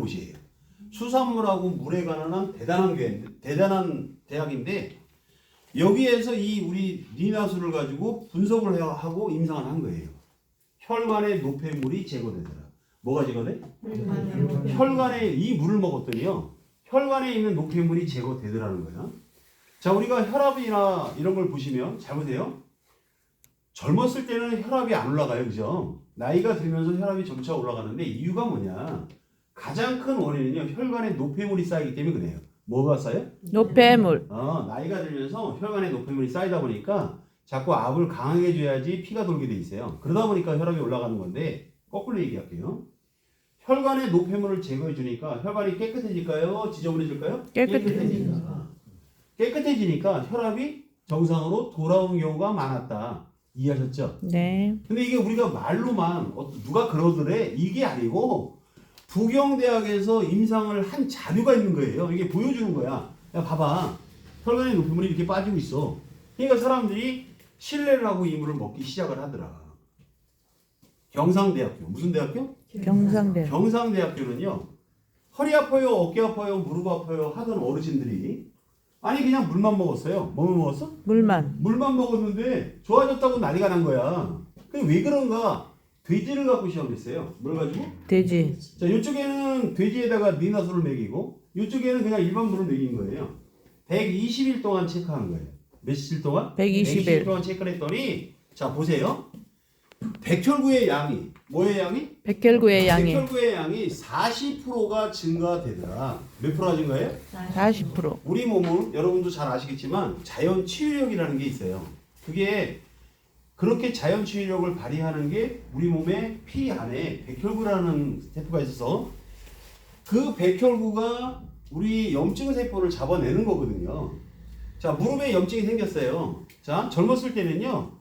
곳이에요. 수산물하고 물에 관한 대단한 대학인데 여기에서 이 우리 니나수를 가지고 분석을 하고 임상을 한 거예요. 혈관의 노폐물이 제거되더라. 뭐가 제거돼? 혈관에 이 물을 먹었더니요. 혈관에 있는 노폐물이 제거되더라는 거야. 자, 우리가 혈압이나 이런 걸 보시면 잘 보세요. 젊었을 때는 혈압이 안 올라가요. 그죠? 나이가 들면서 혈압이 점차 올라가는데 이유가 뭐냐? 가장 큰 원인은요. 혈관에 노폐물이 쌓이기 때문에 그래요. 뭐가 쌓여? 노폐물. 나이가 들면서 혈관에 노폐물이 쌓이다 보니까 자꾸 압을 강하게 줘야지 피가 돌게 돼 있어요. 그러다 보니까 혈압이 올라가는 건데 거꾸로 얘기할게요. 혈관에 노폐물을 제거해 주니까 혈관이 깨끗해질까요? 지저분해질까요? 깨끗해지니까 혈압이 정상으로 돌아온 경우가 많았다. 이해하셨죠? 네. 근데 이게 우리가 말로만 누가 그러더래 이게 아니고 부경대학에서 임상을 한 자료가 있는 거예요. 이게 보여주는 거야. 야 봐봐. 혈관에 노폐물이 이렇게 빠지고 있어. 그러니까 사람들이 신뢰를 하고 이 물을 먹기 시작을 하더라. 경상대학교. 무슨 대학교? 경상대. 경상대학교는요. 허리 아파요, 어깨 아파요, 무릎 아파요 하던 어르신들이 아니 그냥 물만 먹었어요. 뭐만 먹었어? 물만. 물만 먹었는데 좋아졌다고 난리가 난 거야. 그게 왜 그런가? 돼지를 갖고 시험했어요. 뭘 가지고? 돼지. 자, 이쪽에는 돼지에다가 니나수를 먹이고 이쪽에는 그냥 일반 물을 먹인 거예요. 120일 동안 체크한 거예요. 며칠 동안? 120일 동안 체크를 했더니 자, 보세요. 백혈구의 양이 뭐의 양이? 백혈구의 양이 백혈구의 양이 40%가 증가되더라. 몇 프로가 증가해요? 40%. 우리 몸은 여러분도 잘 아시겠지만 자연 치유력이라는 게 있어요. 그게 그렇게 자연 치유력을 발휘하는 게 우리 몸의 피 안에 백혈구라는 세포가 있어서 그 백혈구가 우리 염증 세포를 잡아내는 거거든요. 자, 무릎에 염증이 생겼어요. 자, 젊었을 때는요.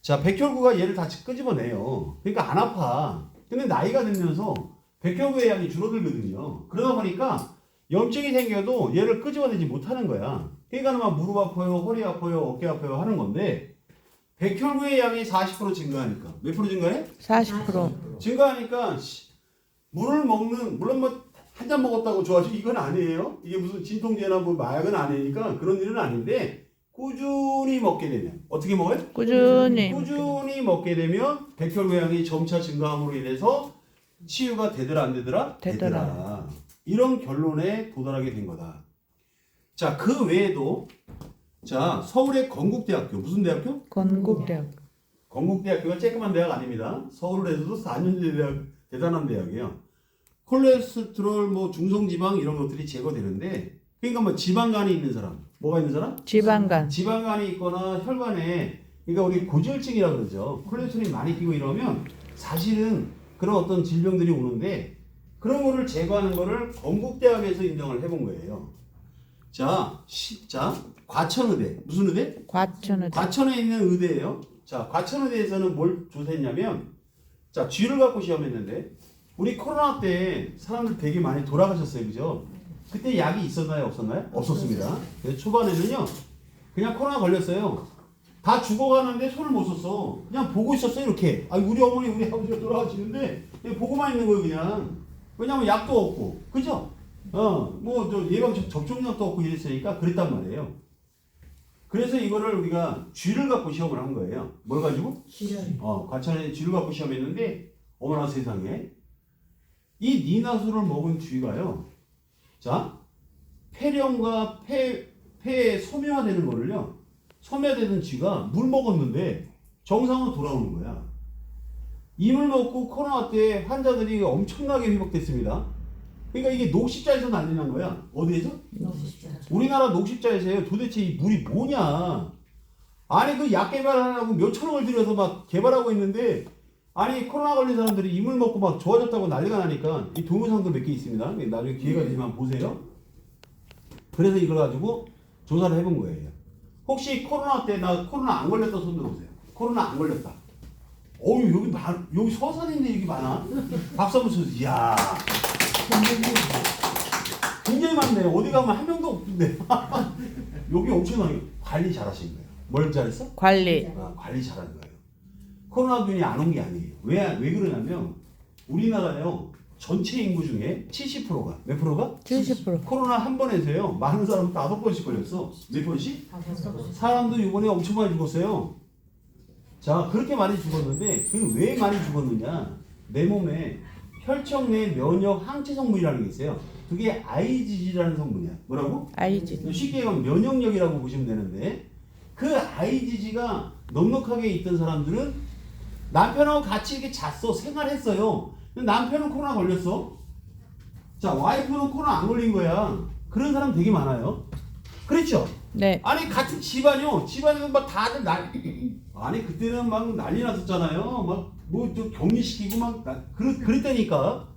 자, 백혈구가 얘를 다 끄집어내요. 그러니까 안 아파. 근데 나이가 들면서 백혈구의 양이 줄어들거든요. 그러다 보니까 염증이 생겨도 얘를 끄집어내지 못하는 거야. 그러니까 막 무릎 아파요, 허리 아파요, 어깨 아파요 하는 건데 백혈구의 양이 40% 증가하니까 몇 프로 증가해? 40%. 증가하니까 물론 뭐 한 잔 먹었다고 좋아지고 이건 아니에요. 이게 무슨 진통제나 뭐 마약은 아니니까 그런 일은 아닌데 꾸준히 먹게 되면 어떻게 먹어요? 꾸준히 먹게 되면 백혈구의 양이 점차 증가함으로 인해서 치유가 되더라 안 되더라? 되더라. 이런 결론에 도달하게 된 거다. 자, 그 외에도 자, 서울의 건국대학교 무슨 대학교? 건국대학. 건국대학교가 쬐끄만 대학 아닙니다. 서울에서도 4년제 대학 대단한 대학이에요. 콜레스테롤, 뭐 중성지방 이런 것들이 제거되는데 그러니까 뭐 지방간이 있는 사람, 뭐가 있는 사람? 지방간. 지방간이 있거나 혈관에 그러니까 우리 고지혈증이라 그러죠. 콜레스테롤이 많이 끼고 이러면 사실은 그런 어떤 질병들이 오는데 그런 거를 제거하는 거를 건국대학에서 인정을 해본 거예요. 자, 과천의대 무슨 의대? 과천의대. 과천에 있는 의대예요. 자, 과천의대에서는 뭘 조사했냐면 자, 쥐를 갖고 시험했는데 우리 코로나 때 사람들 되게 많이 돌아가셨어요. 그죠? 그때 약이 있었나요? 없었나요? 없었습니다. 그래서 초반에는요. 그냥 코로나 걸렸어요. 다 죽어가는데 손을 못 썼어. 그냥 보고 있었어요. 이렇게. 아, 우리 어머니 우리 아버지가 돌아가시는데 그냥 보고만 있는 거예요. 그냥. 왜냐면 약도 없고. 그죠? 뭐 저 예방 접종약도 없고 이랬으니까 그랬단 말이에요. 그래서 이거를 우리가 쥐를 갖고 시험을 한 거예요. 뭘 가지고? 과천에 쥐를 갖고 시험했는데 어머나 세상에 이 니나수를 먹은 쥐가요. 자, 폐렴과 폐에 섬유화되는 거를요. 섬유화되는 쥐가 물 먹었는데 정상으로 돌아오는 거야. 이 물 먹고 코로나 때 환자들이 엄청나게 회복됐습니다. 그러니까 이게 녹십자에서 난리 난 거야. 어디에서? 녹십자. 우리나라 녹십자에서요. 도대체 이 물이 뭐냐? 아니 그 약 개발하려고 몇 천억을 들여서 막 개발하고 있는데 아니 코로나 걸린 사람들이 이 물 먹고 막 좋아졌다고 난리가 나니까 이 동영상도 몇 개 있습니다. 나중에 기회가 되시면 보세요. 그래서 이걸 가지고 조사를 해본 거예요. 혹시 코로나 때 나 코로나 안 걸렸다 손 들어보세요. 코로나 안 걸렸다. 어유 여기 서산인데 여기 많아. 박수 한번 쳐주세요. 이야. 굉장히 많네. 어디 가면 한 명도 없는데. 여기 엄청나게 관리 잘하신 거예요. 뭘 잘했어? 관리. 관리 잘한 거예요. 코로나균이 안 온 게 아니에요. 왜 그러냐면 우리나라요 전체 인구 중에 70%가 몇 프로가? 70%. 코로나 한 번에서요. 많은 사람 5번씩 걸렸어. 몇 번씩? 사람도 이번에 엄청 많이 죽었어요. 자, 그렇게 많이 죽었는데 그 왜 많이 죽었느냐? 내 몸에 혈청 내 면역 항체 성분이라는 게 있어요. 그게 IgG라는 성분이야. 뭐라고? IG. 쉽게 얘기하면 면역력이라고 보시면 되는데 그 IgG가 넉넉하게 있던 사람들은 남편하고 같이 이렇게 잤어. 생활했어요. 근데 남편은 코로나 걸렸어. 자, 와이프는 코로나 안 걸린 거야. 그런 사람 되게 많아요. 그랬죠? 네. 아니 같은 집안이요. 집안에는 막 다들 아니 그때는 막 난리 났었잖아요. 막 뭐 좀 격리시키고 막 그랬다니까.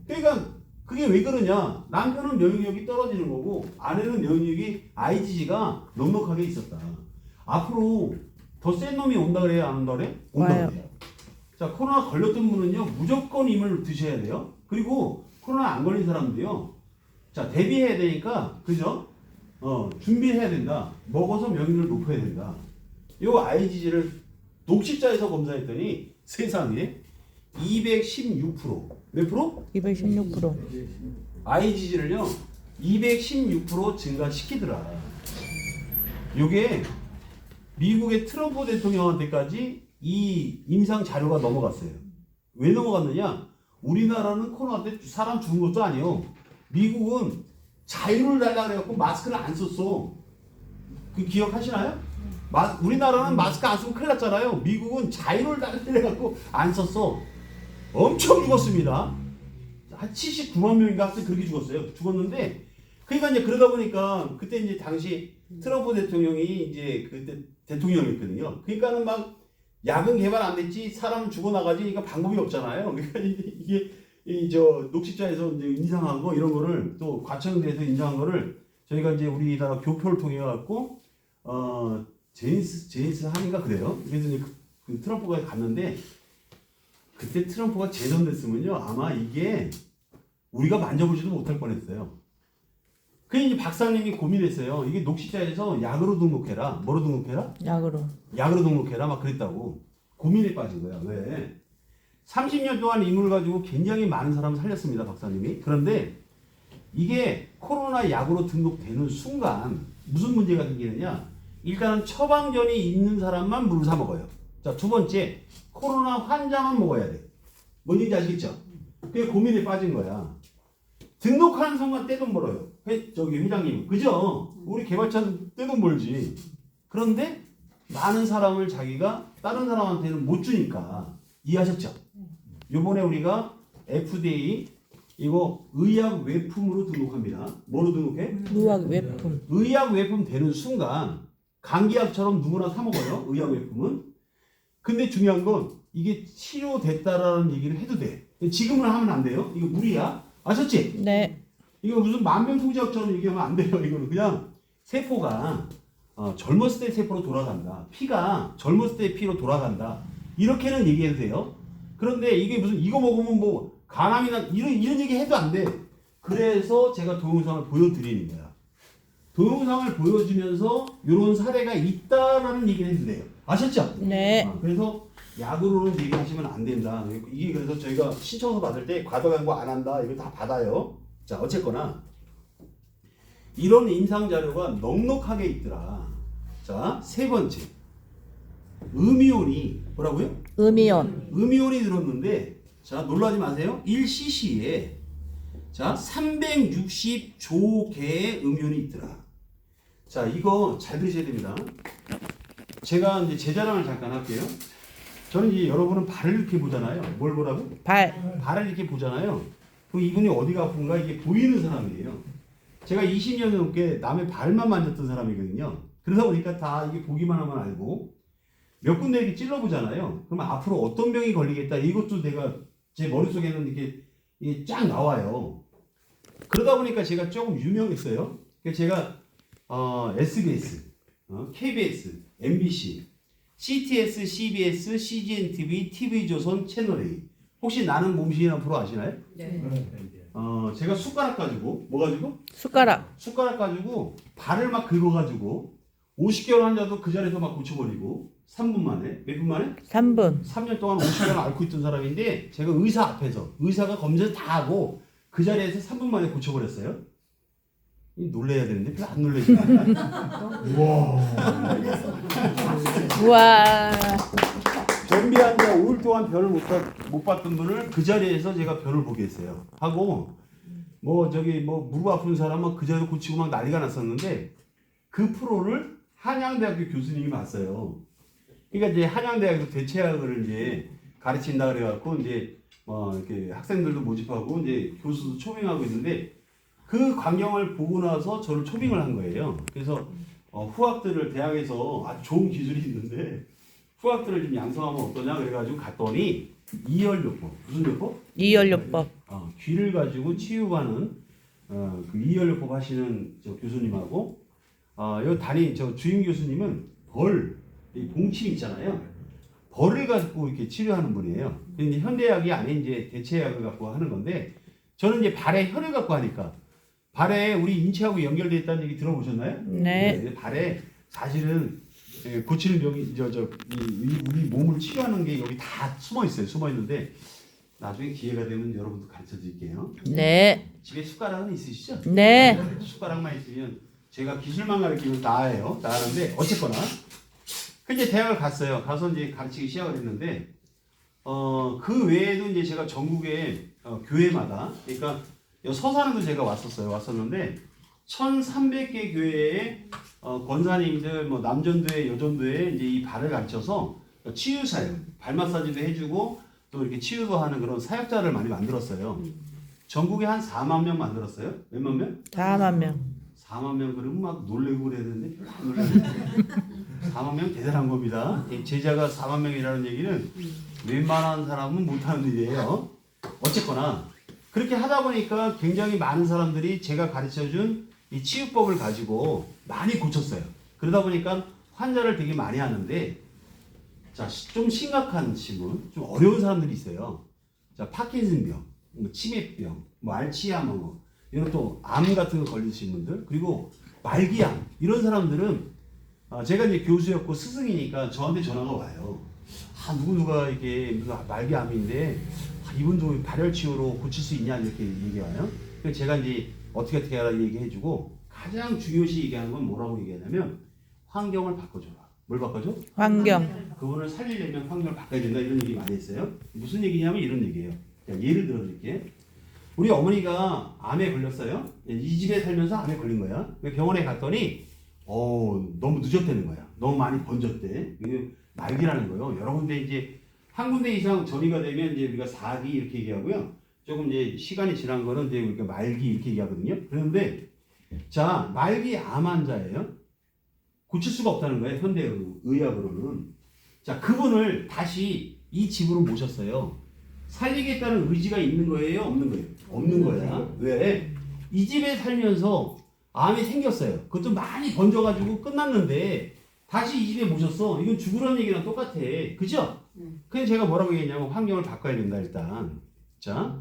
그러니까 그게 왜 그러냐? 남편은 면역력이 떨어지는 거고 아내는 면역력이 IgG가 넉넉하게 있었다. 앞으로 더 센 놈이 온다 그래야 안 온다 그래? 온다 와요. 그래요. 자, 코로나 걸렸던 분은요 무조건 임을 드셔야 돼요. 그리고 코로나 안 걸린 사람도요. 자, 대비해야 되니까 그죠? 준비해야 된다. 먹어서 면역력을 높여야 된다. 요 IgG를 녹십자에서 검사했더니 세상에 216% 몇 프로? 216%. IgG를요 216% 증가시키더라. 요게 미국의 트럼프 대통령한테까지 이 임상 자료가 넘어갔어요. 왜 넘어갔느냐? 우리나라는 코로나 때 사람 죽은 것도 아니에요. 미국은 자유를 달라 그래갖고 마스크를 안 썼어. 그 기억하시나요? 우리나라는 마스크 안 쓰면 큰일 났잖아요. 미국은 자유를 달라 그래갖고 안 썼어. 엄청 죽었습니다. 한 79만 명인가 하여튼 그렇게 죽었어요. 죽었는데 그러니까 이제 그러다 보니까 그때 이제 당시 트럼프 대통령이 이제 그때 대통령이었거든요. 그러니까는 막 약은 개발 안 됐지 사람은 죽어나가지 그러니까 방법이 없잖아요. 그러니까 이게 저 녹십자에서 이제 인상한 거 이런 거를 또 과천대에서 인상한 거를 저희가 이제 우리나라 교표를 통해 갖고 제인스 한인가 그래요. 그래서 이제 그 트럼프가 갔는데 그때 트럼프가 재선됐으면요 아마 이게 우리가 만져보지도 못할 뻔했어요. 그 이제 박사님이 고민했어요. 이게 녹십자에서 약으로 등록해라. 뭐로 등록해라? 약으로 등록해라. 막 그랬다고 고민에 빠진 거야. 왜? 30년 동안 인물을 가지고 굉장히 많은 사람을 살렸습니다. 박사님이. 그런데 이게 코로나 약으로 등록되는 순간 무슨 문제가 생기느냐? 일단은 처방전이 있는 사람만 물을 사 먹어요. 자, 두 번째 코로나 환자만 먹어야 돼. 뭔지 아시겠죠? 그게 고민에 빠진 거야. 등록하는 순간 떼돈 벌어요. 저기 회장님, 그죠? 우리 개발자는 떼돈 벌지. 그런데 많은 사람을 자기가 다른 사람한테는 못 주니까 이해하셨죠? 요번에 우리가 FDA 이거 의약 외품으로 등록합니다. 뭐로 등록해? 의학 외품. 의약 외품 되는 순간 감기약처럼 누구나 사 먹어요. 의약 외품은. 근데 중요한 건 이게 치료됐다라는 얘기를 해도 돼. 지금은 하면 안 돼요. 이거 무리야. 아셨지? 네. 이거 무슨 만병통치약처럼 얘기하면 안 돼요. 이거는 그냥 세포가 젊었을 때 세포로 돌아간다. 피가 젊었을 때 피로 돌아간다. 이렇게는 얘기해도 돼요. 그런데 이게 무슨 이거 먹으면 뭐 간암이나 이런 얘기 해도 안 돼. 그래서 제가 동영상을 보여드리는 거야. 동영상을 보여주면서 이런 사례가 있다라는 얘기를 해도 돼요. 아셨죠? 네. 그래서 약으로는 얘기하시면 안 된다. 이게 그래서 저희가 신청서 받을 때 과도광고 안 한다. 이거 다 받아요. 자, 어쨌거나 이런 임상 자료가 넉넉하게 있더라. 자, 세 번째. 음이온이 뭐라고요? 음이온이 들었는데 자, 놀라지 마세요. 1cc에 자, 360조 개의 음이온이 있더라. 자, 이거 잘 들으셔야 됩니다. 제가 이제 제 자랑을 잠깐 할게요. 저는 이제 여러분은 발을 이렇게 보잖아요. 뭘 보라고? 발을 이렇게 보잖아요. 그럼 이분이 어디가 아픈가 이게 보이는 사람이에요. 제가 20년 넘게 남의 발만 만졌던 사람이거든요. 그러다 보니까 다 이게 보기만 하면 알고 몇 군데 이렇게 찔러보잖아요. 그러면 앞으로 어떤 병이 걸리겠다 이것도 내가 제 머릿속에는 이게 쫙 나와요. 그러다 보니까 제가 조금 유명했어요. 제가 SBS, KBS, MBC, CTS, CBS, CGN TV, TV조선, 채널A. 혹시 나는 몸신이라는 프로 아시나요? 네. 제가 숟가락 가지고 뭐 가지고? 숟가락 가지고 발을 막 긁어가지고 50개월 환자도 그 자리에서 막 고쳐버리고 3분 만에. 몇 분 만에? 3분. 3년 동안 50년을 앓고 있던 사람인데 제가 의사 앞에서 의사가 검사 다 하고 그 자리에서 3분 만에 고쳐버렸어요. 놀래야 되는데 별로 안 놀래지네. 우와. 우와. 변비 환자 5일 동안 변을 못 봤던 분을 그 자리에서 제가 변을 보게 했어요. 하고 뭐 무릎 아픈 사람은 그 자리에 고치고 막 난리가 났었는데 그 프로를 한양대학교 교수님이 봤어요. 그러니까 이제 한양대학에서 대체학을 이제 가르친다 그래갖고 이제 이렇게 학생들도 모집하고 이제 교수도 초빙하고 있는데 그 광경을 보고 나서 저를 초빙을 한 거예요. 그래서 후학들을 대학에서 아주 좋은 기술이 있는데 후학들을 좀 양성하면 어떠냐 그래가지고 갔더니 이열요법 무슨 요법? 이열요법. 귀를 가지고 치유하는 그 이열요법 하시는 저 교수님하고 여기 담임 저 주임 교수님은 이 봉침 있잖아요. 벌을 갖고 이렇게 치료하는 분이에요. 근데 현대약이 안에 이제 대체약을 갖고 하는 건데 저는 이제 발에 혈을 갖고 하니까 발에 우리 인체하고 연결되어 있다는 얘기 들어보셨나요? 네. 발에 사실은 고치는 병이 우리 몸을 치료하는 게 여기 다 숨어 있어요. 숨어 있는데 나중에 기회가 되면 여러분도 가르쳐 드릴게요. 네. 집에 숟가락은 있으시죠? 네. 숟가락만 있으면 제가 기술만 가르치면 다 해요. 다 하는데 어쨌거나 이제 대학을 갔어요. 가서 이제 가르치기 시작을 했는데 그 외에도 이제 제가 전국에 교회마다 그러니까 서산에도 제가 왔었는데 1,300개 교회에 권사님들 뭐 남전도회 여전도회 이제 이 발을 가르쳐서 치유 사역, 발 마사지도 해주고 또 이렇게 치유도 하는 그런 사역자를 많이 만들었어요. 전국에 한 4만 명 만들었어요. 몇만 명? 4만 명. 4만 명 그러면 막 놀래고 그래야 되는데 별로 안 놀래요. 4만 명 대단한 겁니다. 제자가 4만 명이라는 얘기는 웬만한 사람은 못하는 일이에요. 어쨌거나 그렇게 하다 보니까 굉장히 많은 사람들이 제가 가르쳐준 이 치유법을 가지고 많이 고쳤어요. 그러다 보니까 환자를 되게 많이 하는데 자, 좀 심각한 질문, 좀 어려운 사람들이 있어요. 자, 파킨슨병, 뭐 치매병, 뭐 알츠하이머, 이런 또 암 같은 거 걸리신 분들, 그리고 말기암 이런 사람들은 제가 이제 교수였고 스승이니까 저한테 전화가 와요. 누가 이게 무슨 말기암인데 이분도 발열 치유로 고칠 수 있냐 이렇게 얘기해와요. 그래서 제가 이제 어떻게 하라 얘기해주고 가장 중요시 얘기하는 건 뭐라고 얘기하냐면 환경을 바꿔줘라. 뭘 바꿔줘? 환경. 그분을 살리려면 환경을 바꿔야 된다 이런 얘기 많이 했어요. 무슨 얘기냐면 이런 얘기예요. 예를 들어드릴게요. 우리 어머니가 암에 걸렸어요. 이 집에 살면서 암에 걸린 거야. 병원에 갔더니 너무 늦었다는 거야. 너무 많이 번졌대. 이게 말기라는 거예요. 여러 군데 이제 한 군데 이상 전이가 되면 이제 우리가 4기 이렇게 얘기하고요. 조금 이제 시간이 지난 거는 이제 우리가 말기 이렇게 얘기하거든요. 그런데 자, 말기 암 환자예요. 고칠 수가 없다는 거예요. 현대 의학으로는. 자, 그분을 다시 이 집으로 모셨어요. 살리겠다는 의지가 있는 거예요? 없는 거예요? 없는 거야. 왜? 이 집에 살면서 암이 생겼어요. 그것도 많이 번져가지고 끝났는데 다시 이 집에 모셨어. 이건 죽으라는 얘기랑 똑같아. 그죠? 그래서 제가 뭐라고 얘기했냐면 환경을 바꿔야 된다 일단. 자,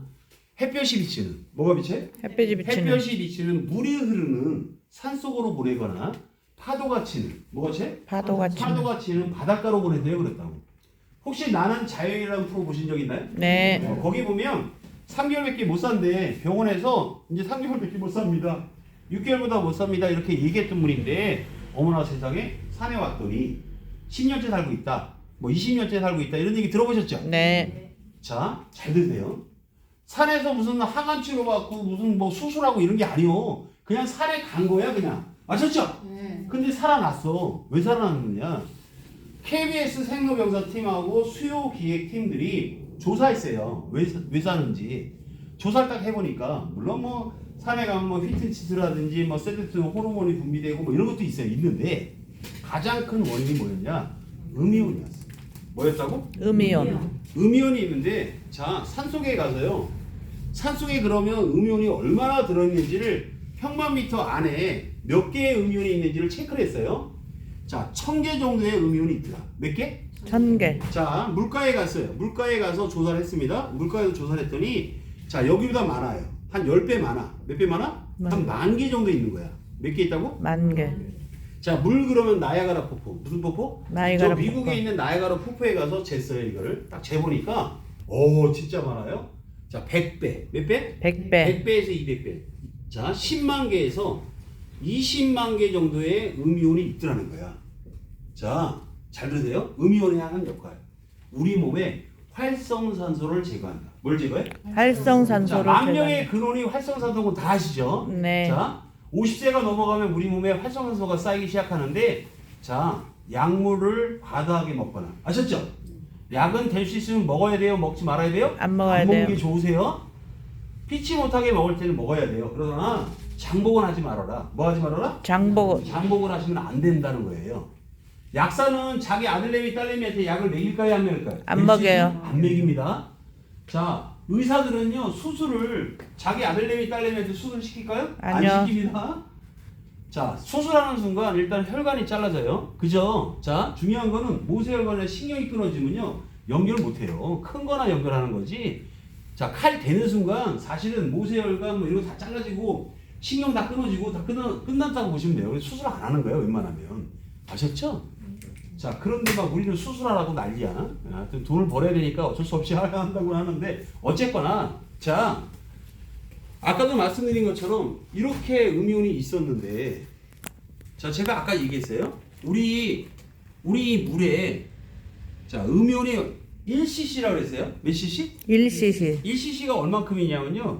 햇볕이 비치는 뭐가 비춰요? 햇볕이 비치는. 햇볕이 비치는 물이 흐르는 산속으로 보내거나 파도가 치는 뭐가 치? 파도가 치는. 파도가 치는 바닷가로 보내세요 그랬다고. 혹시 나는 자연이라는 프로 보신 적 있나요? 네. 거기 보면 3개월밖에 못 산대. 병원에서 이제 3개월밖에 못 삽니다. 6개월보다 못 삽니다. 이렇게 얘기했던 분인데 어머나 세상에 산에 왔더니 10년째 살고 있다. 뭐 20년째 살고 있다. 이런 얘기 들어보셨죠? 네. 자, 잘 들으세요. 산에서 무슨 항암 치료받고 무슨 뭐 수술하고 이런 게 아니요. 그냥 산에 간 거야 그냥. 아셨죠? 네. 근데 살아났어. 왜 살아났느냐? KBS 생로병사팀하고 수요기획팀들이 조사했어요. 왜 사는지. 조사를 딱 해보니까 물론 뭐 산에 가면 뭐 휘트치스라든지 뭐 세로토닌 호르몬이 분비되고 뭐 이런 것도 있어요. 있는데 가장 큰 원인이 뭐였냐? 음이온이었어. 뭐였다고? 음이온. 음이온이 있는데 자, 산속에 가서요. 산속에 그러면 음이온이 얼마나 들어있는지를 평방미터 안에 몇 개의 음이온이 있는지를 체크를 했어요. 자, 1000개 정도의 음이온이 있더라. 몇 개? 1000개. 자, 물가에 갔어요. 물가에 가서 조사를 했습니다. 물가에서 조사를 했더니 자, 여기보다 많아요. 한 10배 많아. 몇 배 많아? 한 10,000개 정도 있는 거야. 몇 개 있다고? 10,000개. 자, 물 그러면 나야가라 폭포. 무슨 폭포? 나이아가라 저 미국에 폭포. 있는 나야가라 폭포에 가서 쟀어요, 이걸. 딱 재보니까, 오, 진짜 많아요. 자, 100배. 몇 배? 100배. 100배에서 200배. 자, 10만 개에서 20만 개 정도의 음이온이 있더라는 거야. 자, 잘 들으세요. 음이온이 하는 역할. 우리 몸에 활성산소를 제거한다. 뭘 제거해? 자, 활성산소를 망령의 근원이 활성산소고 다 아시죠? 네. 자, 50세가 넘어가면 우리 몸에 활성산소가 쌓이기 시작하는데, 자, 약물을 과다하게 먹거나, 아셨죠? 약은 될 수 있으면 먹어야 돼요? 먹지 말아야 돼요? 안 먹어야 안 먹는 돼요. 게 좋으세요? 피치 못하게 먹을 때는 먹어야 돼요. 그러나 장복은 하지 말아라. 뭐 하지 말아라? 장복. 장복을 하시면 안 된다는 거예요. 약사는 자기 아들내미 딸내미한테 약을 먹일까요, 안 먹일까요? 안 먹여요. 안 먹입니다. 자, 의사들은요, 수술을 자기 아들내미 딸내미한테 수술 시킬까요? 아니요. 안 시킵니다. 자, 수술하는 순간 일단 혈관이 잘라져요. 그죠? 자, 중요한 거는 모세혈관에 신경이 끊어지면요, 연결 못 해요. 큰 거나 연결하는 거지. 자, 칼 대는 순간 사실은 모세혈관 뭐 이런 거 다 잘라지고 신경 다 끊어지고 다 끝났다고 보시면 돼요. 그래서 수술 안 하는 거예요, 웬만하면. 아셨죠? 자, 그런데 막 우리는 수술하라고 난리야. 하여튼 돈을 벌어야 되니까 어쩔 수 없이 한다고 하는데, 어쨌거나, 자, 아까도 말씀드린 것처럼 이렇게 음이온이 있었는데, 자, 제가 아까 얘기했어요. 우리 물에, 자, 음이온이 1cc라고 그랬어요. 몇 cc? 1cc. 1cc가 얼만큼이냐면요.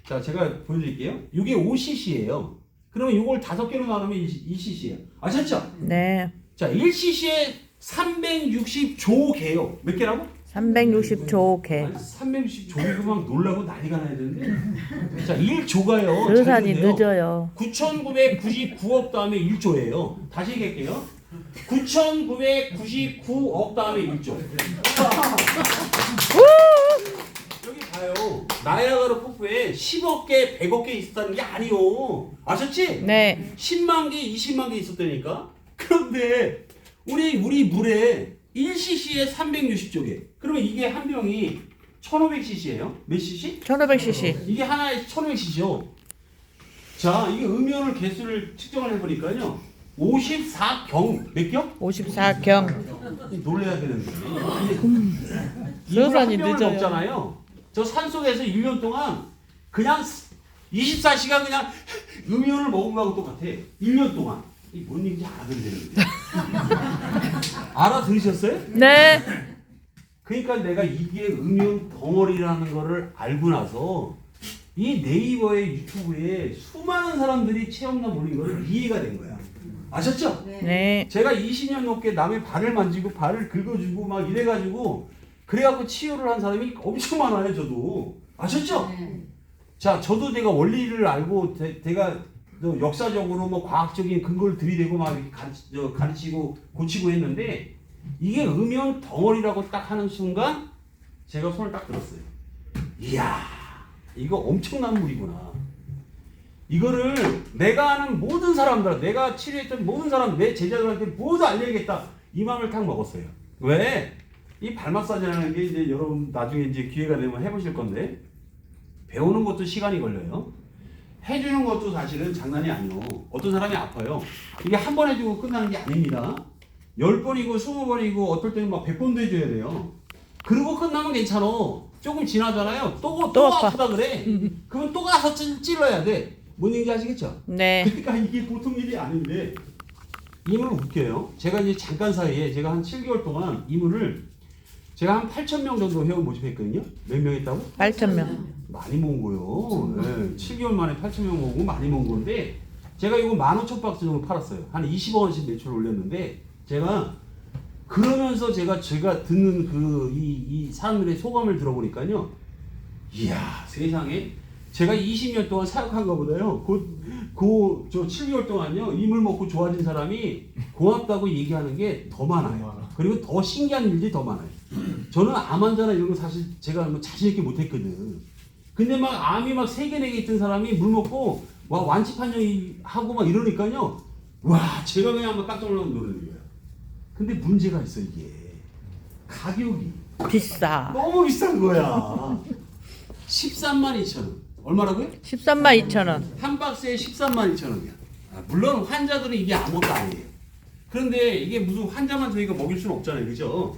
자, 제가 보여드릴게요. 이게 5cc예요. 그러면 이걸 5개로 나누면 2cc예요. 아셨죠? 네. 자, 1cc에 360조 개요. 몇 개라고? 360조 개. 360조개가 막 놀라고 난리가 나야 되는데. 자, 1조가요. 계산이 늦어요. 9,999억 다음에 1조예요. 다시 얘기할게요. 9,999억 다음에 1조. 여기 봐요. 나야가라 폭포에 10억 개, 100억 개 있었다는 게 아니요. 아셨지? 네. 10만 개, 20만 개 있었다니까. 그런데 우리 물에 1cc에 360조 개. 그러면 이게 한 병이 1500cc예요. 몇 cc? 1500cc. 이게 하나에 1500cc죠. 자, 이게 음이온을 개수를 측정을 해보니까요. 54경. 몇 경? 54경. 놀래야 되는데. 계산이 이걸 한 병을 늦어요. 먹잖아요. 저 산속에서 1년 동안 그냥 24시간 그냥 음이온을 먹은 거하고 똑같아. 1년 동안. 이게 뭔 얘기인지 알아들으시는데. 알아들으셨어요? 네. 그러니까 내가 이게 음이온 덩어리라는 거를 알고 나서 이 네이버에 유튜브에 수많은 사람들이 체험담 올린 거를 이해가 된 거야. 아셨죠? 네. 제가 20년 넘게 남의 발을 만지고 발을 긁어주고 막 이래가지고 그래갖고 치유를 한 사람이 엄청 많아요, 저도. 아셨죠? 자, 저도 내가 원리를 알고 제가 역사적으로 뭐 과학적인 근거를 들이대고 막 이렇게 가르치고 고치고 했는데, 이게 음이온 덩어리라고 딱 하는 순간 제가 손을 딱 들었어요. 이야, 이거 엄청난 물이구나. 이거를 내가 아는 모든 사람들, 내가 치료했던 모든 사람, 내 제자들한테 모두 알려야겠다. 이 마음을 딱 먹었어요. 왜? 이 발 마사지라는 게 이제 여러분 나중에 이제 기회가 되면 해보실 건데, 배우는 것도 시간이 걸려요. 해주는 것도 사실은 장난이 아니에요. 어떤 사람이 아파요. 이게 한 번 해주고 끝나는 게 아닙니다. 10번이고 20번이고 어떨 때는 막 100번도 해줘야 돼요. 그리고 끝나면 괜찮아. 조금 지나잖아요. 또 아파. 아프다 그래. 그러면 또 가서 찔러야 돼. 뭔 얘기인지 아시겠죠? 네. 그러니까 이게 보통 일이 아닌데, 이물을 웃겨요. 제가 이제 잠깐 사이에 제가 한 7개월 동안 이물을 제가 한 8,000명 정도 회원 모집했거든요. 몇 명 했다고? 8,000명. 많이 모은 거요. 네, 7개월 만에 8,000명 모으고 많이 모은 건데, 제가 이거 15,000박스 정도 팔았어요. 한 20억 원씩 매출을 올렸는데, 제가 그러면서 제가 듣는 이 사람들의 소감을 들어보니까요. 이야, 세상에 제가 20년 동안 사역한 것보다요. 저 7개월 동안요. 이물 먹고 좋아진 사람이 고맙다고 얘기하는 게 더 많아요. 그리고 더 신기한 일들이 더 많아요. 저는 암 환자나 이런 거 사실 제가 뭐 자신 있게 못했거든. 근데 막 암이 막 3개, 4개 있던 사람이 물 먹고 와 완치 판정하고 막 이러니까요. 와, 제가 그냥 막 깜짝 놀라서 노래는 거예요. 근데 문제가 있어, 이게. 가격이 비싸. 너무 비싼 거야. 132,000원. 얼마라고요? 132,000원. 한 박스에 132,000원이야. 물론 환자들은 이게 아무것도 아니에요. 그런데 이게 무슨 환자만 저희가 먹일 수는 없잖아요. 그죠?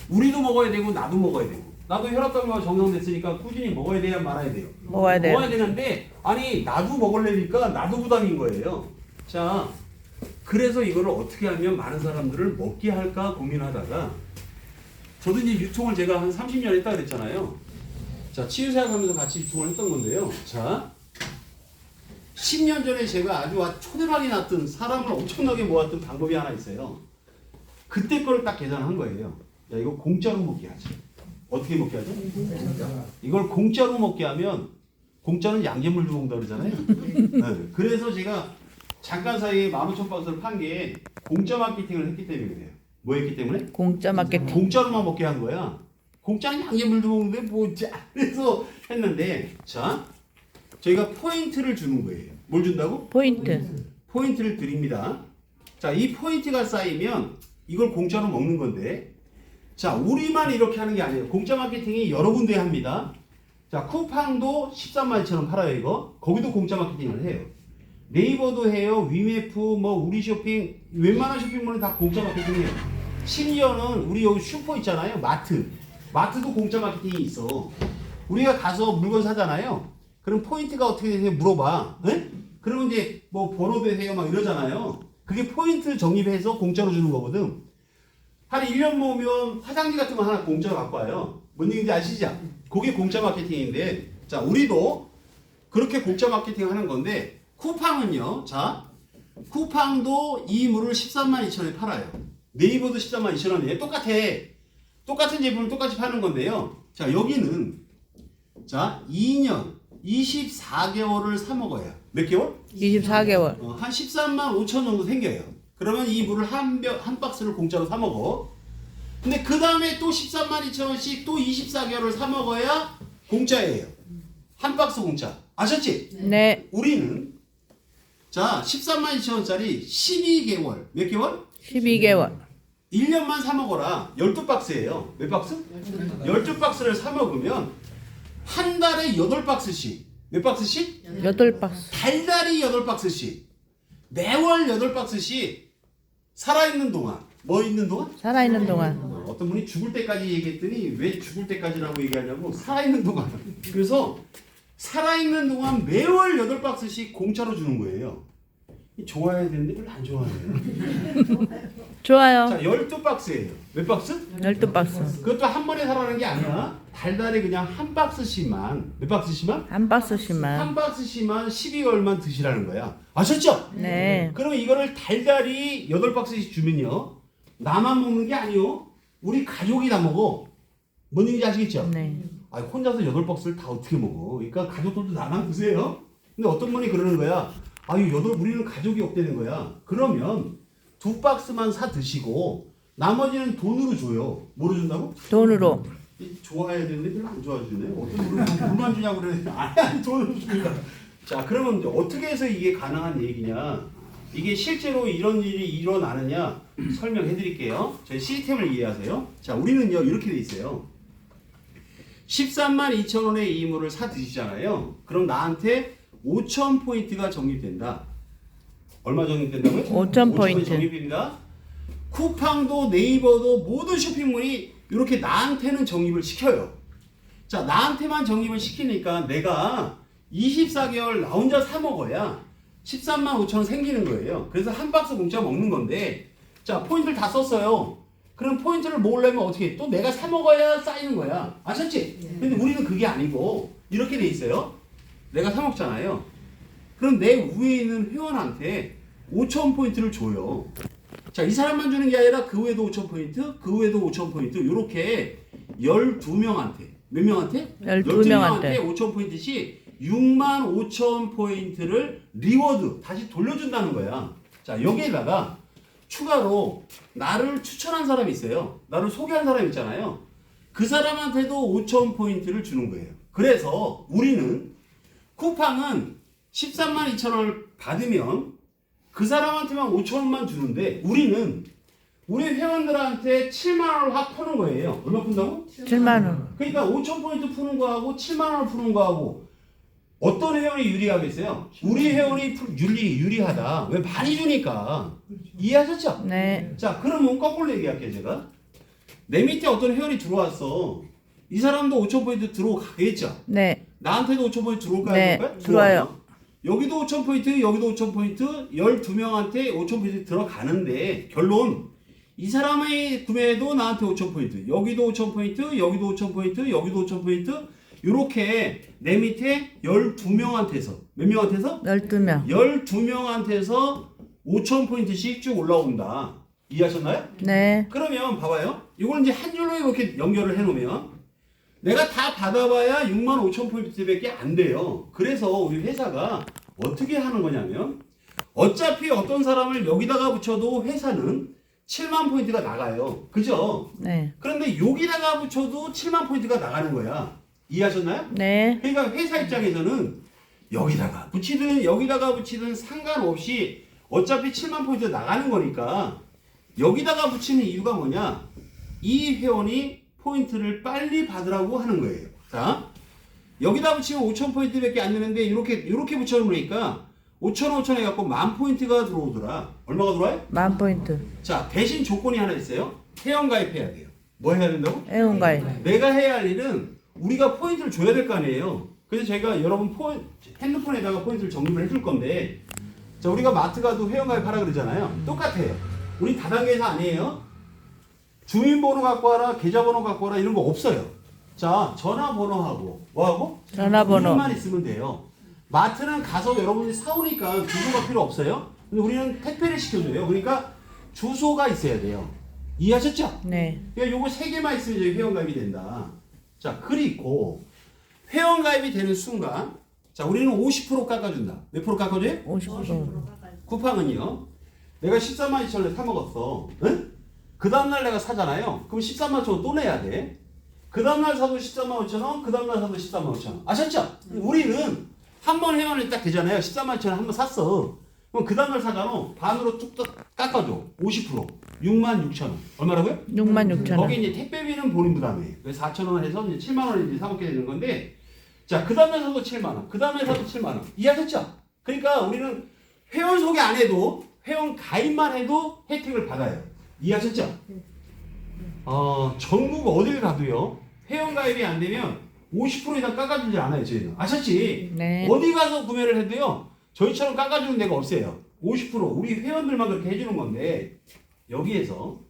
우리도 먹어야 되고 나도 먹어야 되고 나도 혈압값이 정상됐으니까 꾸준히 먹어야 돼야 말아야 돼요. 먹어야 돼요. 먹어야 되는데 아니 나도 먹으려니까 나도 부담인 거예요. 자 그래서 이거를 어떻게 하면 많은 사람들을 먹게 할까 고민하다가 저도 이제 유통을 제가 한 30년 했다 그랬잖아요. 자 치유사역하면서 같이 유통을 했던 건데요. 자 10년 전에 제가 아주 초대박이 났던 사람을 엄청나게 모았던 방법이 하나 있어요. 그때 거를 딱 계산한 거예요. 야 이거 공짜로 먹게 하자. 어떻게 먹게 하죠? 이걸 공짜로 먹게 하면 공짜는 양념물도 먹는다 그러잖아요. 네. 그래서 제가 잠깐 사이에 15,000박스를 판 게 공짜 마케팅을 했기 때문에 그래요. 뭐 했기 때문에? 공짜 마케팅. 공짜로만 먹게 한 거야. 공짜는 양념물도 먹는데 뭐 그래서 했는데 자 저희가 포인트를 주는 거예요. 뭘 준다고? 포인트. 포인트를 드립니다. 자, 이 포인트가 쌓이면 이걸 공짜로 먹는 건데 자, 우리만 이렇게 하는 게 아니에요. 공짜 마케팅이 여러 군데 합니다. 자, 쿠팡도 132,000원 팔아요, 이거. 거기도 공짜 마케팅을 해요. 네이버도 해요. 위메프, 뭐 우리 쇼핑, 웬만한 쇼핑몰은 다 공짜 마케팅해요. 심지어는 우리 여기 슈퍼 있잖아요. 마트도 공짜 마케팅이 있어. 우리가 가서 물건 사잖아요. 그럼 포인트가 어떻게 되세요? 물어봐. 네? 그러면 이제 뭐 번호 되세요? 막 이러잖아요. 그게 포인트 적립해서 공짜로 주는 거거든. 한 1년 모으면 화장지 같은 거 하나 공짜로 갖고 와요. 뭔 얘기인지 아시죠? 그게 공짜 마케팅인데 자 우리도 그렇게 공짜 마케팅 하는 건데 쿠팡은요. 자 쿠팡도 이 물을 132,000원에 팔아요. 네이버도 132,000원이에요. 똑같은 제품을 똑같이 파는 건데요. 자 여기는 자 2년 24개월을 사 먹어야 몇 개월? 24개월. 한 13만 5천 정도 생겨요. 그러면 이 물을 한 박스를 공짜로 사 먹어. 근데 그 다음에 또 13만 2천 원씩 또 24개월을 사 먹어야 공짜예요. 한 박스 공짜. 아셨지? 네. 우리는 자 13만 2천 원짜리 12개월 몇 개월? 12개월. 1년만 사 먹어라. 12박스예요. 몇 박스? 12박스를 사 먹으면 한 달에 8박스씩. 몇 박스씩? 8박스. 달달이 8박스씩. 매월 8박스씩 살아있는 동안. 뭐 있는 동안? 살아있는 동안. 어떤 분이 죽을 때까지 얘기했더니 왜 죽을 때까지라고 얘기하냐고 살아있는 동안. 그래서 살아있는 동안 매월 8박스씩 공짜로 주는 거예요. 좋아해야 되는데 별로 안 좋아해요. 좋아요. 자, 12박스예요. 몇 박스? 12박스. 그것도 한 번에 사라는 게 아니야. 달달이 그냥 한 박스씩만. 몇 박스씩만? 한 박스씩만. 한 박스씩만 12개월만 드시라는 거야. 아셨죠? 네. 그러면 이거를 달달이 8박스씩 주면요. 나만 먹는 게 아니요. 우리 가족이 다 먹어. 뭔 얘기인지 아시겠죠? 네. 아, 혼자서 8박스를 다 어떻게 먹어? 그러니까 가족들도 나만 드세요. 근데 어떤 분이 그러는 거야. 우리는 가족이 없다는 거야. 그러면 2박스만 사 드시고 나머지는 돈으로 줘요. 뭐로 준다고? 돈으로. 좋아해야 되는데 별로 안 좋아주네. 어떤 분은 돈만 주냐고 그러는데 아니 돈으로 줍니다. 자 그러면 이제 어떻게 해서 이게 가능한 얘기냐? 이게 실제로 이런 일이 일어나느냐 설명해 드릴게요. 저희 시스템을 이해하세요. 자 우리는요 이렇게 돼 있어요. 13만 2천 원의 이물을 사 드시잖아요. 그럼 나한테 5천 포인트가 적립된다. 얼마 적립된다고요? 5,000 포인트. 적립됩니다. 쿠팡도 네이버도 모든 쇼핑몰이 이렇게 나한테는 적립을 시켜요. 자, 나한테만 적립을 시키니까 내가 24개월 나 혼자 사 먹어야 13만 5천 원 생기는 거예요. 그래서 한 박스 공짜 먹는 건데 자, 포인트를 다 썼어요. 그럼 포인트를 모으려면 어떻게 해? 또 내가 사 먹어야 쌓이는 거야. 아셨지? 근데 우리는 그게 아니고 이렇게 돼 있어요. 내가 사 먹잖아요. 그럼 내 위에 있는 회원한테 5천 포인트를 줘요. 자, 이 사람만 주는 게 아니라 그 외에도 5천 포인트, 그 외에도 5천 포인트 이렇게 12명한테 몇 명한테? 12명한테 5천 포인트씩 6만 5천 포인트를 리워드 다시 돌려준다는 거야. 자, 여기에다가 추가로 나를 추천한 사람이 있어요. 나를 소개한 사람 있잖아요. 그 사람한테도 5천 포인트를 주는 거예요. 그래서 우리는 쿠팡은 13만 2천 원을 받으면 그 사람한테만 5천 원만 주는데 우리는 우리 회원들한테 7만 원을 확 푸는 거예요. 얼마 푼다고? 7만 원. 그러니까 5천 포인트 푸는 거하고 7만 원을 푸는 거하고 어떤 회원이 유리하겠어요? 우리 회원이 유리하다. 왜 많이 주니까. 이해하셨죠? 네. 자, 그러면 거꾸로 얘기할게요, 제가. 내 밑에 어떤 회원이 들어왔어. 이 사람도 5,000포인트 들어가겠죠? 네. 나한테도 5,000포인트 들어올까요? 네, 안 들어올까요? 들어와요. 여기도 5,000포인트, 여기도 5,000포인트, 12명한테 5,000포인트 들어가는데, 결론. 이 사람의 구매도 나한테 5,000포인트, 여기도 5,000포인트, 여기도 5,000포인트, 여기도 5,000포인트, 요렇게 내 밑에 12명한테서, 몇 명한테서? 12명. 12명한테서 5,000포인트씩 쭉 올라온다. 이해하셨나요? 네. 그러면 봐봐요. 이걸 이제 한 줄로 이렇게 연결을 해놓으면 내가 다 받아봐야 65,000포인트밖에 안 돼요. 그래서 우리 회사가 어떻게 하는 거냐면 어차피 어떤 사람을 여기다가 붙여도 회사는 7만 포인트가 나가요. 그죠? 네. 그런데 여기다가 붙여도 7만 포인트가 나가는 거야. 이해하셨나요? 네. 그러니까 회사 입장에서는 여기다가 붙이든 상관없이 어차피 7만 포인트 나가는 거니까 여기다가 붙이는 이유가 뭐냐? 이 회원이 포인트를 빨리 받으라고 하는 거예요. 자, 여기다 붙이면 5,000포인트밖에 안 되는데 이렇게 붙여놓으니까 5,000 해갖고 10,000포인트가 들어오더라. 얼마가 들어와요? 10,000포인트. 자, 대신 조건이 하나 있어요. 회원 가입해야 돼요. 뭐 해야 된다고? 회원가입. 내가 해야 할 일은 우리가 포인트를 줘야 될 거 아니에요. 그래서 저희가 여러분 핸드폰에다가 포인트를 적립을 해줄 건데, 자, 우리가 마트 가도 회원가입 하라 그러잖아요. 똑같아요. 우리 다단계에서 아니에요. 주민번호 갖고 와라, 계좌번호 갖고 와라 이런 거 없어요. 자, 전화번호하고 뭐하고? 전화번호. 이름만 있으면 돼요. 마트는 가서 여러분이 사오니까 주소가 필요 없어요. 근데 우리는 택배를 시켜줘요. 그러니까 주소가 있어야 돼요. 이해하셨죠? 네. 그러니까 요거 3개만 있으면 저희 회원가입이 된다. 자, 그리고 회원가입이 되는 순간, 자, 우리는 50% 깎아준다. 몇 프로 깎아줘요? 50%. 쿠팡은요. 내가 13만 2천 원에 사 먹었어. 응? 그 다음날 내가 사잖아요. 그럼 13만 5천 원 또 내야 돼. 그 다음날 사도 13만 5천 원, 그 다음날 사도 13만 5천 원. 아셨죠? 우리는 한 번 회원이 딱 되잖아요. 13만 2천 원 한 번 샀어. 그럼 그 다음날 사잖아. 반으로 뚝딱 깎아줘. 50%. 6만 6천 원. 얼마라고요? 66,000원. 거기 이제 택배비는 본인 부담이에요. 그래서 4천 원 해서 이제 7만 원을 이제 사먹게 되는 건데, 자, 그 다음에 사도 7만 원, 그 다음에 사도 7만 원. 이해하셨죠? 그러니까 우리는 회원 소개 안 해도, 회원 가입만 해도 혜택을 받아요. 이해하셨죠? 전국 어딜 가도요, 회원 가입이 안 되면 50% 이상 깎아주지 않아요, 저희는. 아셨지? 네. 어디 가서 구매를 해도요, 저희처럼 깎아주는 데가 없어요. 50% 우리 회원들만 그렇게 해주는 건데, 여기에서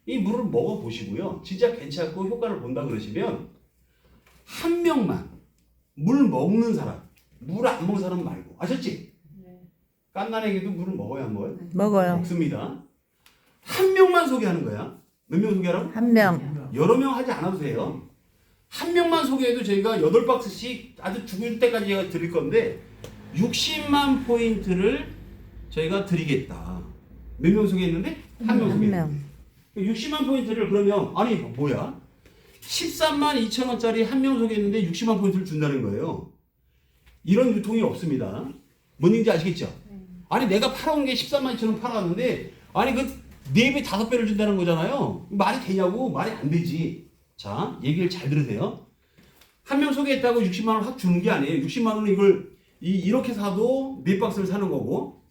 이 물을 먹어보시고요. 진짜 괜찮고 효과를 본다 그러시면 한 명만 물 먹는 사람, 물 안 먹는 사람 말고. 아셨지? 깐난에게도 물을 먹어야 한 거예요? 먹어요. 먹습니다. 한 명만 소개하는 거야. 몇 명 소개하라고? 한 명. 여러 명 하지 않아도 돼요. 한 명만 소개해도 저희가 8박스씩 아주 죽을 때까지 제가 드릴 건데 60만 포인트를 저희가 드리겠다. 몇 명 소개했는데? 한 명 한 소개했는데. 명. 60만 포인트를 그러면 아니 뭐야? 13만 2천 원짜리 한 명 소개했는데 60만 포인트를 준다는 거예요. 이런 유통이 없습니다. 뭔 얘기인지 아시겠죠? 아니 내가 팔아온 게 13만 2천 원 팔아왔는데 아니 그 4배 5배를 준다는 거잖아요. 말이 되냐고. 말이 안 되지. 자, 얘기를 잘 들으세요. 한 명 소개했다고 60만 원 확 주는 게 아니에요. 60만 원은 이걸 이렇게 사도 4박스를 사는 거고,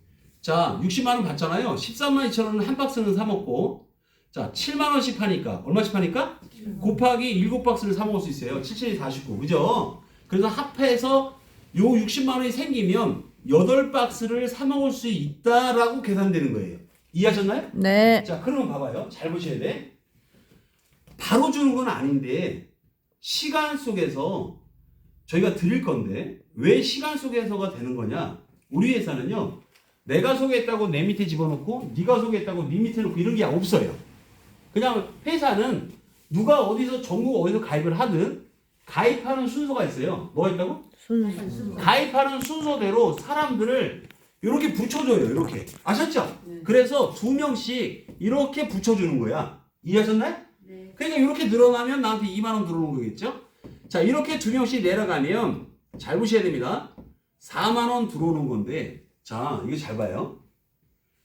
자, 60만 원 받잖아요. 13만 2천 원은 한 박스는 사 먹고, 자, 7만 원씩 파니까 얼마씩 파니까? 곱하기 7박스를 사 먹을 수 있어요. 7,7이 49. 그죠? 그래서 합해서 요 60만 원이 생기면 8박스를 사 먹을 수 있다라고 계산되는 거예요. 이해하셨나요? 네. 자, 그러면 봐봐요. 잘 보셔야 돼. 바로 주는 건 아닌데 시간 속에서 저희가 드릴 건데 왜 시간 속에서가 되는 거냐? 우리 회사는요. 내가 소개했다고 내 밑에 집어넣고 네가 소개했다고 네 밑에 놓고 이런 게 없어요. 그냥 회사는 누가 어디서 전국 어디서 가입을 하든 가입하는 순서가 있어요. 뭐가 있다고? 순수. 가입하는 순서대로 사람들을 이렇게 붙여줘요. 이렇게. 아셨죠? 그래서 2명씩 이렇게 붙여주는 거야. 이해하셨나요? 네. 그러니까 이렇게 늘어나면 나한테 2만 원 들어오는 거겠죠? 자, 이렇게 2명씩 내려가면 잘 보셔야 됩니다. 4만 원 들어오는 건데, 자, 이거 잘 봐요.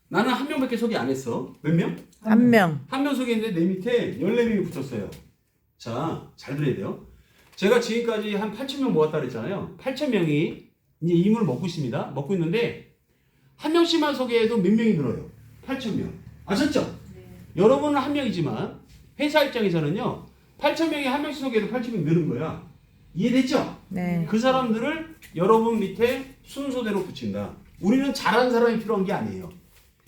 나는 한 명밖에 소개 안 했어. 몇 명? 한 명. 한 명 소개했는데 내 밑에 14명이 붙었어요. 자, 잘 들어야 돼요. 제가 지금까지 한 8,000명 모았다 그랬잖아요. 8,000명이 이제 이물을 먹고 있습니다. 먹고 있는데 한 명씩만 소개해도 몇 명이 늘어요? 8,000명. 아셨죠? 여러분은 한 명이지만 회사 입장에서는요. 8,000명이 한 명씩 소개해도 8,000명 느는 거야. 이해됐죠? 네. 그 사람들을 여러분 밑에 순서대로 붙인다. 우리는 잘하는 사람이 필요한 게 아니에요.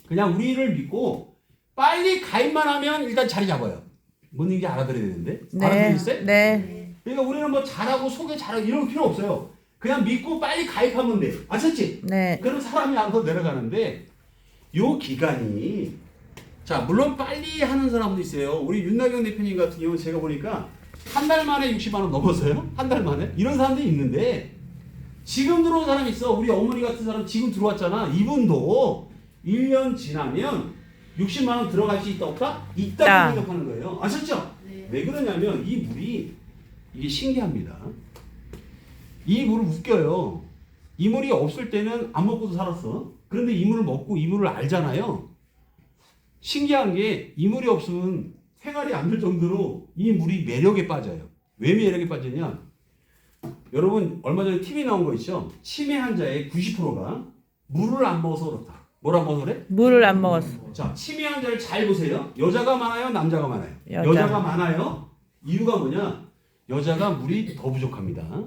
그냥 우리를 믿고 빨리 가입만 하면 일단 자리 잡아요. 뭔 얘기인지 알아들어야 되는데. 네. 알아들으셨어요? 네. 그러니까 우리는 뭐 잘하고 소개 잘하고 이런 거 필요 없어요. 그냥 믿고 빨리 가입하면 돼. 아셨지? 네. 그럼 사람이 알아서 내려가는데 요 기간이 자 물론 빨리 하는 사람도 있어요. 우리 윤나경 대표님 같은 경우는 제가 보니까 한 달 만에 60만 원 넘었어요. 한 달 만에 이런 사람들이 있는데 지금 들어온 사람이 있어. 우리 어머니 같은 사람 지금 들어왔잖아. 이분도 1년 지나면 60만 원 들어갈 수 있다 없다? 있다고 생각하는 거예요. 아셨죠? 네. 왜 그러냐면 이 물이 이게 신기합니다. 이 물을 웃겨요. 이 물이 없을 때는 안 먹고도 살았어. 그런데 이 물을 먹고 이 물을 알잖아요. 신기한 게 이 물이 없으면 생활이 안 될 정도로 이 물이 매력에 빠져요. 왜 매력에 빠지냐? 여러분 얼마 전에 TV 나온 거 있죠? 치매 환자의 90%가 물을 안 먹어서 그렇다. 뭘 안 먹어서 그래? 물을 안 먹었어. 자, 치매 환자를 잘 보세요. 여자가 많아요? 남자가 많아요? 여자. 여자가 많아요. 이유가 뭐냐? 여자가 물이 더 부족합니다.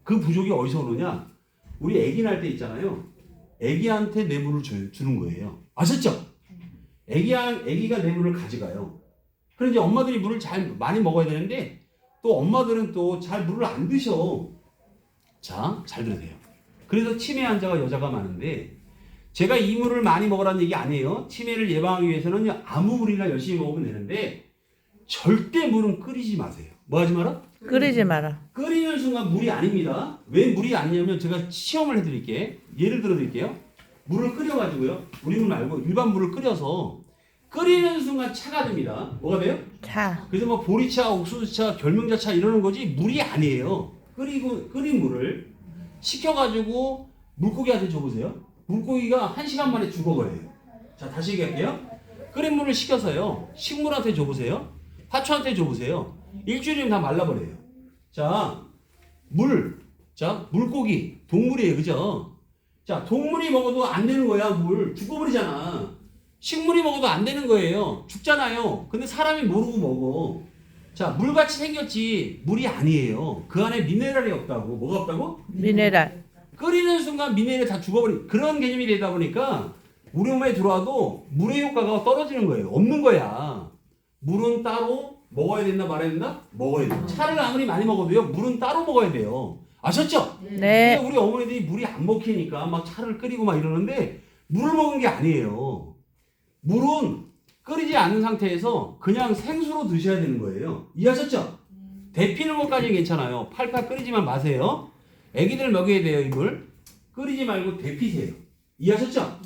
그 부족이 어디서 오느냐? 우리 아기 날 때 있잖아요. 아기한테 내 물을 주는 거예요. 아셨죠? 아기가 내 물을 가져가요. 그럼 이제 엄마들이 물을 잘 많이 먹어야 되는데 또 엄마들은 또 잘 물을 안 드셔. 자, 잘 들으세요. 그래서 치매 환자가 여자가 많은데 제가 이 물을 많이 먹으라는 얘기 아니에요. 치매를 예방하기 위해서는 아무 물이나 열심히 먹으면 되는데 절대 물은 끓이지 마세요. 뭐 하지 마라? 끓이지 마라. 끓이는 순간 물이 아닙니다. 왜 물이 아니냐면 제가 시험을 해드릴게요. 예를 들어 드릴게요. 물을 끓여가지고요. 우리 물 말고 일반 물을 끓여서 끓이는 순간 차가 됩니다. 뭐가 돼요? 차. 그래서 뭐 보리차, 옥수수차, 결명자차 이러는 거지 물이 아니에요. 끓인 물을 식혀가지고 물고기한테 줘보세요. 물고기가 1시간 만에 죽어버려요. 자, 다시 얘기할게요. 끓인 물을 식혀서요. 식물한테 줘보세요. 화초한테 줘보세요. 일주일이면 다 말라버려요. 자, 물고기, 동물이에요. 그죠? 자, 동물이 먹어도 안 되는 거야, 물. 죽어버리잖아. 식물이 먹어도 안 되는 거예요. 죽잖아요. 근데 사람이 모르고 먹어. 자, 물같이 생겼지, 물이 아니에요. 그 안에 미네랄이 없다고. 뭐가 없다고? 미네랄. 끓이는 순간 미네랄이 다 죽어버린 그런 개념이 되다 보니까 우리 몸에 들어와도 물의 효과가 떨어지는 거예요. 없는 거야. 물은 따로 먹어야 된다 말아야 된다? 먹어야 돼요. 차를 아무리 많이 먹어도요. 물은 따로 먹어야 돼요. 아셨죠? 네. 근데 우리 어머니들이 물이 안 먹히니까 막 차를 끓이고 막 이러는데 물을 먹은 게 아니에요. 물은 끓이지 않은 상태에서 그냥 생수로 드셔야 되는 거예요. 이해하셨죠? 데피는 것까지는 괜찮아요. 팔팔 끓이지만 마세요. 애기들 먹여야 돼요. 이 물. 끓이지 말고 데피세요. 이해하셨죠?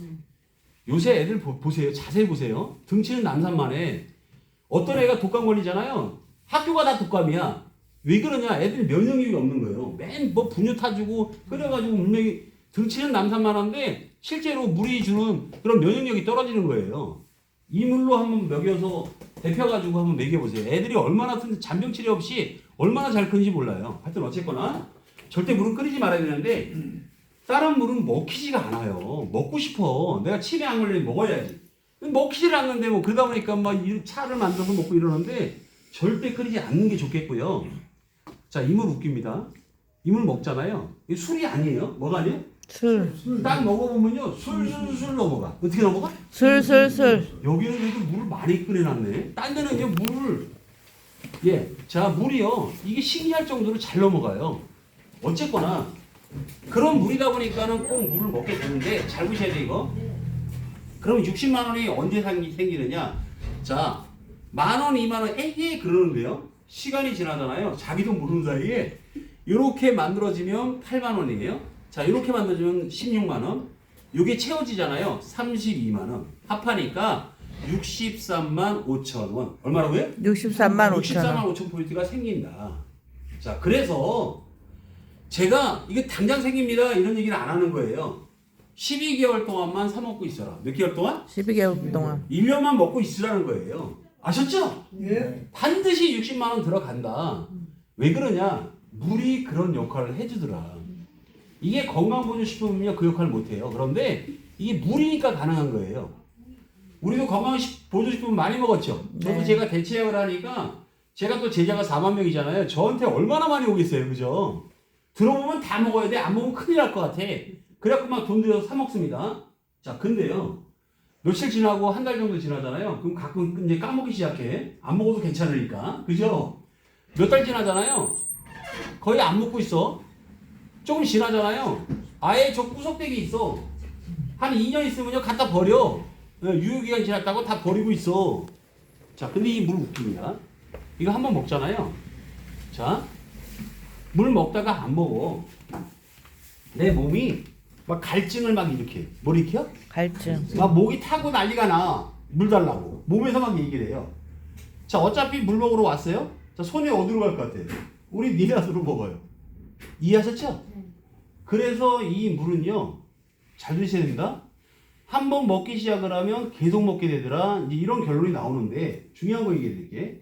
요새 애들 보세요. 자세히 보세요. 등치는 남산만해. 어떤 애가 독감 걸리잖아요. 학교가 다 독감이야. 왜 그러냐? 애들이 면역력이 없는 거예요. 맨 뭐 분유 타주고 끓여가지고 분명히 등치는 남산만한데 실제로 물이 주는 그런 면역력이 떨어지는 거예요. 이 물로 한번 먹여서 데펴가지고 한번 먹여보세요. 애들이 얼마나 잔병 치레 없이 얼마나 잘 크는지 몰라요. 하여튼 어쨌거나 절대 물은 끓이지 말아야 되는데 다른 물은 먹히지가 않아요. 먹고 싶어. 내가 치매 안 걸리면 먹어야지. 먹히질 않는데 뭐 그러다 보니까 막 차를 만들어서 먹고 이러는데 절대 끓이지 않는 게 좋겠고요. 자, 이 물 웃깁니다. 이 물 먹잖아요. 이게 술이 아니에요. 뭐가 아니에요? 술. 딱 먹어보면요. 술술술 넘어가. 어떻게 넘어가? 술. 여기는 그래도 물을 많이 끓여놨네. 딴 데는 이제 물을 자, 물이요. 이게 신기할 정도로 잘 넘어가요. 어쨌거나 그런 물이다 보니까는 꼭 물을 먹게 되는데 잘 보셔야 돼 이거. 그럼 60만 원이 언제 생기느냐? 자, 10,000원, 20,000원 에헤 그러는데요. 시간이 지나잖아요. 자기도 모르는 사이에 이렇게 만들어지면 8만 원이에요. 자, 이렇게 만들어지면 16만 원. 이게 채워지잖아요. 32만 원. 합하니까 63만 5천 원. 얼마라고요? 63만 5천 64만 원. 5천 포인트가 생긴다. 자, 그래서 제가 이게 당장 생깁니다 이런 얘기를 안 하는 거예요. 12개월 동안만 사 먹고 있어라. 몇 개월 동안? 12개월 동안. 1년만 먹고 있으라는 거예요. 아셨죠? 예. 반드시 60만 원 들어간다. 왜 그러냐? 물이 그런 역할을 해주더라. 이게 건강보조식품은요 그 역할을 못해요. 그런데 이게 물이니까 가능한 거예요. 우리도 건강보조식품 많이 먹었죠. 저도 네. 제가 대체약을 하니까 제가 또 제자가 4만 명이잖아요. 저한테 얼마나 많이 오겠어요, 그죠? 들어보면 다 먹어야 돼. 안 먹으면 큰일 날 것 같아. 그래갖고 막 돈 들여서 사 먹습니다. 자, 근데요. 며칠 지나고 한 달 정도 지나잖아요. 그럼 가끔 이제 까먹기 시작해. 안 먹어도 괜찮으니까. 그죠? 몇 달 지나잖아요. 거의 안 먹고 있어. 조금 지나잖아요. 아예 저 구석대기 있어. 한 2년 있으면요. 갖다 버려. 유효기간 지났다고 다 버리고 있어. 자, 근데 이 물 웃깁니다. 이거 한번 먹잖아요. 자, 물 먹다가 안 먹어. 내 몸이 막 갈증을 막 일으켜. 뭘 일으켜? 갈증. 막 목이 타고 난리가 나. 물 달라고. 몸에서 막 얘기를 해요. 자, 어차피 물 먹으러 왔어요. 자, 손이 어디로 갈 것 같아요? 우리 니네로 먹어요. 이해하셨죠? 그래서 이 물은요, 잘 드셔야 됩니다. 한 번 먹기 시작을 하면 계속 먹게 되더라. 이제 이런 결론이 나오는데, 중요한 거 얘기해 드릴게.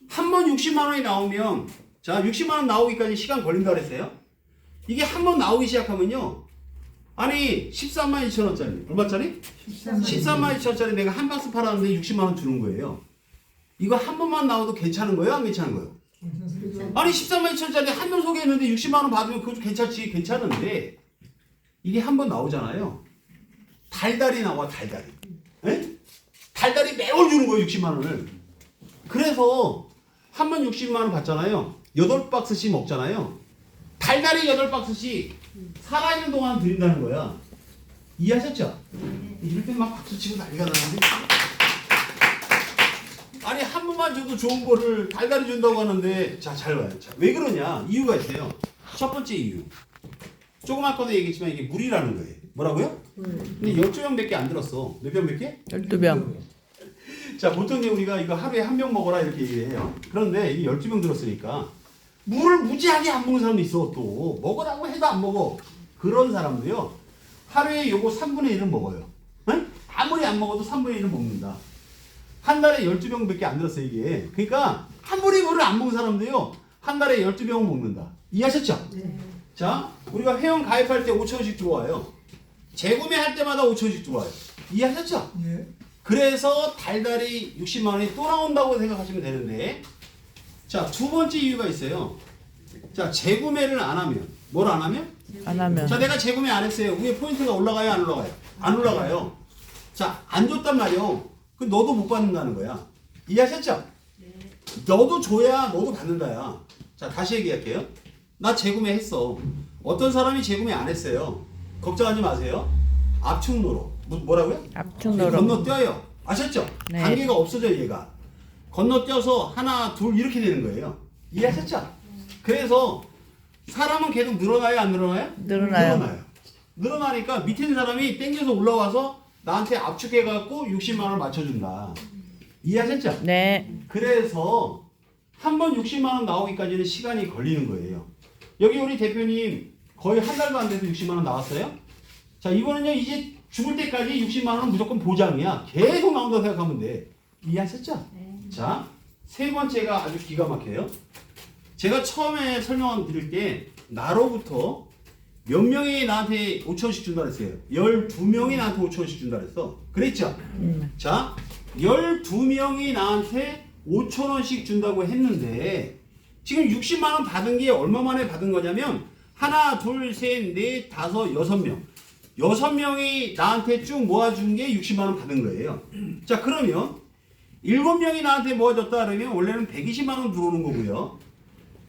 한 번 60만 원이 나오면, 자, 60만 원 나오기까지 시간 걸린다 그랬어요? 이게 한 번 나오기 시작하면요, 아니, 13만 2천 원짜리, 얼마짜리? 13만 2천 원짜리 내가 한 박스 팔았는데 60만 원 주는 거예요. 이거 한 번만 나와도 괜찮은 거예요? 안 괜찮은 거예요? 아니, 13만 2천 원짜리 한 명 소개했는데 60만 원 받으면 그것도 괜찮지, 괜찮은데, 이게 한 번 나오잖아요. 달달이 나와, 달달이. 에? 달달이 매월 주는 거예요, 60만 원을. 그래서 한 번 60만 원 받잖아요. 8박스씩 먹잖아요. 달달이 8박스씩 살아있는 동안 드린다는 거야. 이해하셨죠? 이럴 때 막 박수 치고 난리가 나는데. 아니, 한 번만 줘도 좋은 거를 달달이 준다고 하는데, 자, 잘 봐요. 자, 왜 그러냐? 이유가 있어요. 첫 번째 이유. 조금 아까도 얘기했지만 이게 물이라는 거예요. 뭐라고요? 근데 12병밖에 안 들었어. 몇 병 몇 개? 12병. 자, 보통 이제 우리가 이거 하루에 한 병 먹어라 이렇게 얘기를 해요. 그런데 이게 12병 들었으니까 물을 무지하게 안 먹는 사람도 있어. 또 먹으라고 해도 안 먹어. 그런 사람도요. 하루에 요거 3분의 1은 먹어요. 응? 아무리 안 먹어도 3분의 1은 먹는다. 한 달에 12병밖에 안 들었어 이게. 그러니까 아무리 물을 안 먹는 사람도요. 한 달에 12병은 먹는다. 이해하셨죠? 네. 자, 우리가 회원 가입할 때 5,000원씩 들어와요. 재구매할 때마다 5,000원씩 들어와요. 이해하셨죠? 네. 그래서 달달이 60만 원이 또 나온다고 생각하시면 되는데, 자, 두 번째 이유가 있어요. 자, 재구매를 안 하면, 뭘 안 하면? 안 하면. 자, 내가 재구매 안 했어요. 위에 포인트가 올라가요, 안 올라가요? 안 올라가요. 자, 안 줬단 말이요. 그 너도 못 받는다는 거야. 이해하셨죠? 네. 너도 줘야 너도 받는다야. 자, 다시 얘기할게요. 나 재구매했어. 어떤 사람이 재구매 안 했어요. 걱정하지 마세요. 압축노로. 뭐라고요? 압축노로. 건너뛰어요. 아셨죠? 네. 단계가 없어져요, 얘가. 건너뛰어서 하나, 둘 이렇게 되는 거예요. 이해하셨죠? 그래서 사람은 계속 늘어나요, 안 늘어나요? 늘어나요. 늘어나니까 밑에 있는 사람이 땡겨서 올라와서 나한테 압축해갖고 60만 원을 맞춰준다. 이해하셨죠? 네. 그래서 한 번 60만 원 나오기까지는 시간이 걸리는 거예요. 여기 우리 대표님 거의 한 달도 안 돼서 60만 원 나왔어요? 자, 이번엔요, 이제 죽을 때까지 60만 원은 무조건 보장이야. 계속 나온다고 생각하면 돼. 이해하셨죠? 네. 자, 세 번째가 아주 기가 막혀요. 제가 처음에 설명 드릴 때, 나로부터 몇 명이 나한테 5,000원씩 준다 그랬어요? 12명이 나한테 5,000원씩 준다 그랬어. 그랬죠? 자, 12명이 나한테 5,000원씩 준다고 했는데, 지금 60만 원 받은 게 얼마 만에 받은 거냐면, 하나, 둘, 셋, 넷, 다섯, 6명. 6명이 나한테 쭉 모아준 게 60만 원 받은 거예요. 자, 그러면 7명이 나한테 모아줬다 그러면 원래는 120만 원 들어오는 거고요.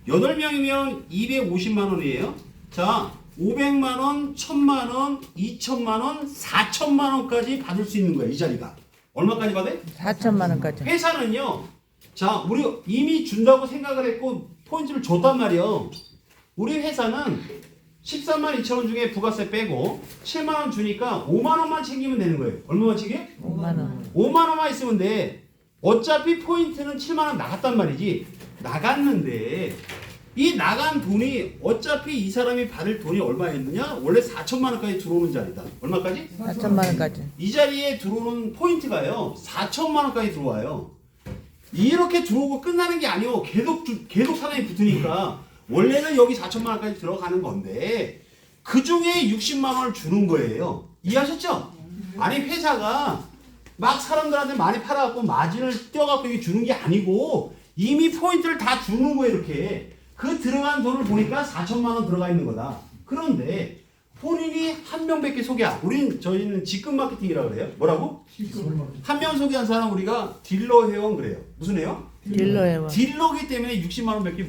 8명이면 250만 원이에요. 자, 500만 원, 1,000만 원, 2,000만 원, 4,000만 원까지 받을 수 있는 거예요. 이 자리가. 얼마까지 받아요? 4천만 원까지. 회사는요. 자, 우리 이미 준다고 생각을 했고 포인트를 줬단 말이에요. 우리 회사는 13만 2천 원 중에 부가세 빼고 7만 원 주니까 5만 원만 챙기면 되는 거예요. 얼마만 챙겨? 5만 원. 5만 원만 있으면 돼. 어차피 포인트는 7만 원 나갔단 말이지. 나갔는데 이 나간 돈이 어차피 이 사람이 받을 돈이 얼마였느냐? 원래 4천만 원까지 들어오는 자리다. 얼마까지? 4천만 원까지. 이 자리에 들어오는 포인트가요. 4천만 원까지 들어와요. 이렇게 들어오고 끝나는 게 아니고 계속 사람이 붙으니까 원래는 여기 4천만 원까지 들어가는 건데 그 중에 60만 원을 주는 거예요. 이해하셨죠? 아니 회사가 막 사람들한테 많이 팔아갖고 마진을 떼어갖고 이게 주는 게 아니고 이미 포인트를 다 주는 거예요. 이렇게 그 들어간 돈을 보니까 4천만 원 들어가 있는 거다. 그런데 본인이 한 명밖에 소개한 저희는 직급 마케팅이라고 그래요. 뭐라고? 한 명 소개한 사람 우리가 딜러 회원 그래요. 무슨 회원? 딜러 회원. 딜러기 때문에 60만 원밖에